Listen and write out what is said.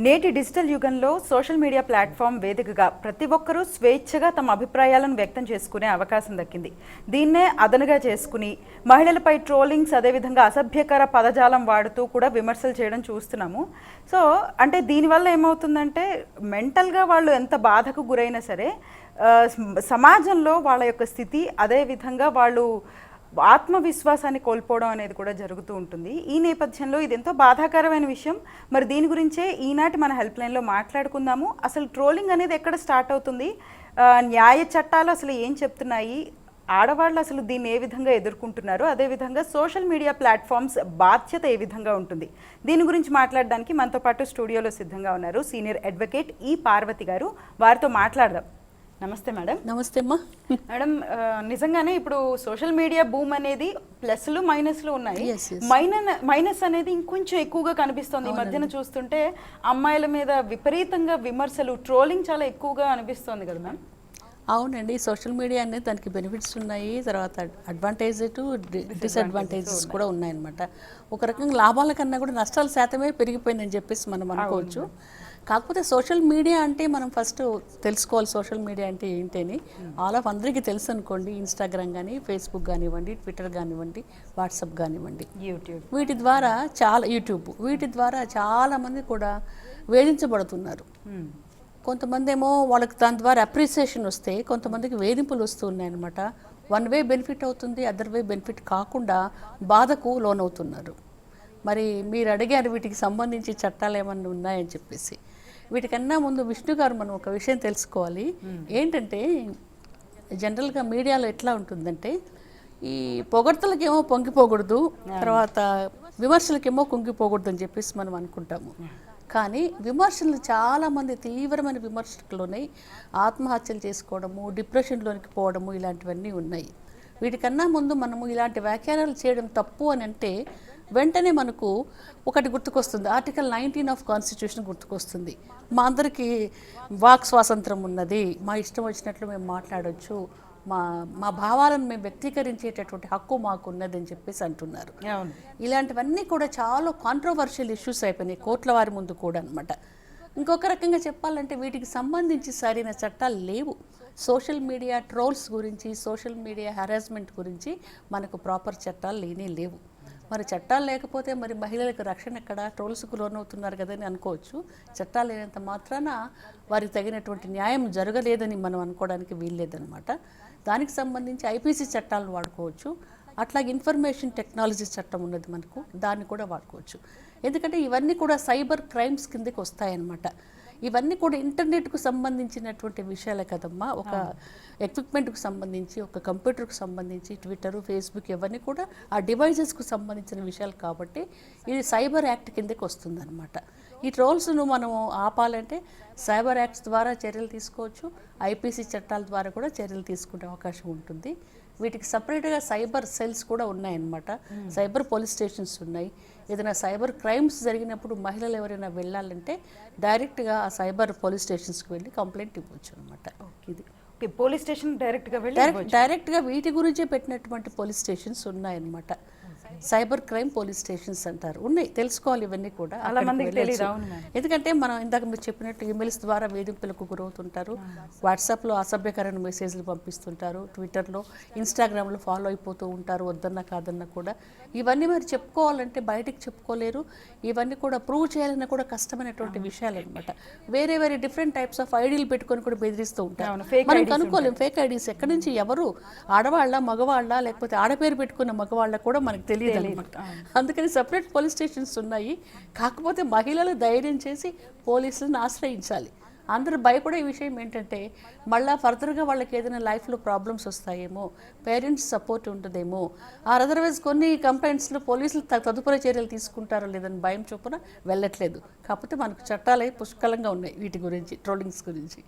నేటి డిజిటల్ యుగంలో social media platform వేదికగా ప్రతి ఒక్కరూ స్వేచ్ఛగా తమ అభిప్రాయాలను వ్యక్తం చేసుకునే అవకాశం దక్కింది. దీన్నే అదనుగా చేసుకుని మహిళలపై ట్రోలింగ్స్, అదేవిధంగా అసభ్యకర పదజాలం వాడుతూ కూడా విమర్శలు చేయడం చూస్తున్నాము. సో అంటే దీనివల్ల ఏమవుతుందంటే మెంటల్గా వాళ్ళు ఎంత బాధకు గురైనా సరే సమాజంలో వాళ్ళ యొక్క స్థితి, అదేవిధంగా వాళ్ళు ఆత్మవిశ్వాసాన్ని కోల్పోవడం అనేది కూడా జరుగుతూ ఉంటుంది. ఈ నేపథ్యంలో ఇది ఎంతో బాధాకరమైన విషయం. మరి దీని గురించే ఈనాటి మన హెల్ప్ లైన్లో మాట్లాడుకుందాము. అసలు ట్రోలింగ్ అనేది ఎక్కడ స్టార్ట్ అవుతుంది, న్యాయ చట్టాలు అసలు ఏం చెప్తున్నాయి, ఆడవాళ్ళు అసలు దీన్ని ఏ విధంగా ఎదుర్కొంటున్నారు, అదేవిధంగా సోషల్ మీడియా ప్లాట్ఫామ్స్ బాధ్యత ఏ విధంగా ఉంటుంది, దీని గురించి మాట్లాడడానికి మనతో పాటు స్టూడియోలో సిద్ధంగా ఉన్నారు సీనియర్ అడ్వకేట్ ఈ పార్వతి గారు. వారితో మాట్లాడదాం. నమస్తే మేడం. నమస్తే అమ్మా. మేడం, నిజంగానే ఇప్పుడు సోషల్ మీడియా బూమ్ అనేది ప్లస్లు మైనస్లు ఉన్నాయి. మైనస్ అనేది ఇంకొంచెం ఎక్కువగా కనిపిస్తుంది ఈ మధ్యన చూస్తుంటే. అమ్మాయిల మీద విపరీతంగా విమర్శలు, ట్రోలింగ్ చాలా ఎక్కువగా అనిపిస్తుంది కదా మ్యామ్? అవునండి, సోషల్ మీడియా అనేది దానికి బెనిఫిట్స్ ఉన్నాయి, తర్వాత అడ్వాంటేజ్ డిసడ్వాంటేజెస్ కూడా ఉన్నాయన్నమాట. ఒక రకంగా లాభాల కన్నా కూడా నష్టాల శాతమే పెరిగిపోయిందని చెప్పేసి మనం అనుకోవచ్చు. కాకపోతే సోషల్ మీడియా అంటే మనం ఫస్ట్ తెలుసుకోవాలి సోషల్ మీడియా అంటే ఏంటని. అందరికీ తెలుసు అనుకోండి, ఇన్స్టాగ్రామ్ కానీ, ఫేస్బుక్ కానివ్వండి, ట్విట్టర్ కానివ్వండి, వాట్సాప్ కానివ్వండి, వీటి ద్వారా చాలామంది కూడా వేధించబడుతున్నారు. కొంతమంది ఏమో వాళ్ళకి దాని ద్వారా అప్రిసియేషన్ వస్తే, కొంతమందికి వేధింపులు వస్తున్నాయి అనమాట. వన్ వే బెనిఫిట్ అవుతుంది, అదర్ వే బెనిఫిట్ కాకుండా బాధకు లోనవుతున్నారు. మరి మీరు అడిగారు వీటికి సంబంధించి చట్టాలు ఏమన్నా ఉన్నాయని చెప్పేసి. వీటికన్నా ముందు విష్ణు గారు మనం ఒక విషయం తెలుసుకోవాలి. ఏంటంటే జనరల్గా మీడియాలో ఎట్లా ఉంటుందంటే, ఈ పొగడ్తలకేమో పొంగిపోకూడదు, తర్వాత విమర్శలకేమో కుంగిపోకూడదు అని చెప్పేసి మనం అనుకుంటాము. కానీ విమర్శలు చాలామంది తీవ్రమైన విమర్శకులున్నాయి. ఆత్మహత్యలు చేసుకోవడము, డిప్రెషన్లోనికి పోవడము, ఇలాంటివన్నీ ఉన్నాయి. వీటికన్నా ముందు మనము ఇలాంటి వ్యాఖ్యానాలు చేయడం తప్పు అని అంటే వెంటనే మనకు ఒకటి గుర్తుకొస్తుంది, ఆర్టికల్ 19 ఆఫ్ కాన్స్టిట్యూషన్ గుర్తుకొస్తుంది. మా అందరికీ వాక్ స్వాతంత్రం ఉన్నది, మా ఇష్టం వచ్చినట్లు మేము మాట్లాడవచ్చు, మా భావాలను మేము వ్యక్తీకరించేటటువంటి హక్కు మాకు ఉన్నది అని చెప్పేసి అంటున్నారు. ఇలాంటివన్నీ కూడా చాలా కాంట్రవర్షియల్ ఇష్యూస్ అయిపోయినాయి కోర్టుల వారి ముందు కూడా అనమాట. ఇంకొక రకంగా చెప్పాలంటే వీటికి సంబంధించి సరైన చట్టాలు లేవు. సోషల్ మీడియా ట్రోల్స్ గురించి, సోషల్ మీడియా హెరాస్మెంట్ గురించి మనకు ప్రాపర్ చట్టాలు లేవు. మరి చట్టాలు లేకపోతే మరి మహిళలకు రక్షణ ఎక్కడ? ట్రోల్స్కు లోనవుతున్నారు కదని అనుకోవచ్చు. చట్టాలు లేనంత మాత్రాన వారికి తగినటువంటి న్యాయం జరగలేదని మనం అనుకోవడానికి వీల్లేదనమాట. దానికి సంబంధించి ఐపీసీ చట్టాలను వాడుకోవచ్చు. అట్లాగే ఇన్ఫర్మేషన్ టెక్నాలజీ చట్టం ఉన్నది మనకు, దాన్ని కూడా వాడుకోవచ్చు. ఎందుకంటే ఇవన్నీ కూడా సైబర్ క్రైమ్స్ కిందకి వస్తాయన్నమాట. ఇవన్నీ కూడా ఇంటర్నెట్కు సంబంధించినటువంటి విషయాలే కదమ్మా. ఒక ఎక్విప్మెంట్కు సంబంధించి, ఒక కంప్యూటర్కు సంబంధించి, ట్విట్టర్, ఫేస్బుక్ ఇవన్నీ కూడా ఆ డివైజెస్కు సంబంధించిన విషయాలు కాబట్టి ఇది సైబర్ యాక్ట్ కిందకి వస్తుందన్నమాట. ఈ ట్రోల్స్ను మనం ఆపాలంటే సైబర్ యాక్ట్స్ ద్వారా చర్యలు తీసుకోవచ్చు, ఐపీసీ చట్టాల ద్వారా కూడా చర్యలు తీసుకునే అవకాశం ఉంటుంది. వీటికి సపరేట్గా సైబర్ సెల్స్ కూడా ఉన్నాయన్నమాట. సైబర్ పోలీస్ స్టేషన్స్ ఉన్నాయి. ఏదైనా సైబర్ క్రైమ్స్ జరిగినప్పుడు మహిళలు ఎవరైనా వెళ్ళాలంటే డైరెక్ట్గా ఆ సైబర్ పోలీస్ స్టేషన్స్కి వెళ్ళి కంప్లైంట్ ఇవ్వచ్చు అనమాట. ఇది పోలీస్ స్టేషన్ డైరెక్ట్గా వీటి గురించే పెట్టినటువంటి పోలీస్ స్టేషన్స్ ఉన్నాయన్నమాట. సైబర్ క్రైమ్ పోలీస్ స్టేషన్స్ అంటారు, ఉన్నాయి. తెలుసుకోవాలి ఇవన్నీ కూడా. ఎందుకంటే మనం ఇందాక మీరు చెప్పినట్టు ఈమెయిల్స్ ద్వారా వేధింపులకు గురవుతుంటారు, వాట్సాప్లో అసభ్యకరమైన మెసేజ్లు పంపిస్తుంటారు, ట్విట్టర్లో, ఇన్స్టాగ్రామ్లో ఫాలో అయిపోతూ ఉంటారు, వద్దన్నా కాదన్నా కూడా. ఇవన్నీ మరి చెప్పుకోవాలంటే బయటికి చెప్పుకోలేరు. ఇవన్నీ కూడా ప్రూవ్ చేయాలన్నా కూడా కష్టమైనటువంటి విషయాలు అనమాట. వేరే డిఫరెంట్ టైప్స్ ఆఫ్ ఐడీలు పెట్టుకొని కూడా బెదిరిస్తూ ఉంటారు. మనం కనుక్కోలేం ఫేక్ ఐడీస్ ఎక్కడి నుంచి, ఎవరు, ఆడవాళ్ళ, మగవాళ్ళ, లేకపోతే ఆడపేరు పెట్టుకున్న మగవాళ్ళ కూడా మనకు తెలియదు అనమాట. అందుకని సపరేట్ పోలీస్ స్టేషన్స్ ఉన్నాయి. కాకపోతే మహిళలు ధైర్యం చేసి పోలీసులను ఆశ్రయించాలి. అందరూ భయపడే విషయం ఏంటంటే మళ్ళీ ఫర్దర్గా వాళ్ళకి ఏదైనా లైఫ్లో ప్రాబ్లమ్స్ వస్తాయేమో, పేరెంట్స్ సపోర్ట్ ఉంటుందేమో, అదర్వైజ్ కొన్ని కంప్లైంట్స్లో పోలీసులు తదుపరి చర్యలు తీసుకుంటారో లేదని భయం చొప్పున వెళ్ళట్లేదు. కాకపోతే మనకు చట్టాలు పుష్కలంగా ఉన్నాయి వీటి గురించి, ట్రోలింగ్స్ గురించి.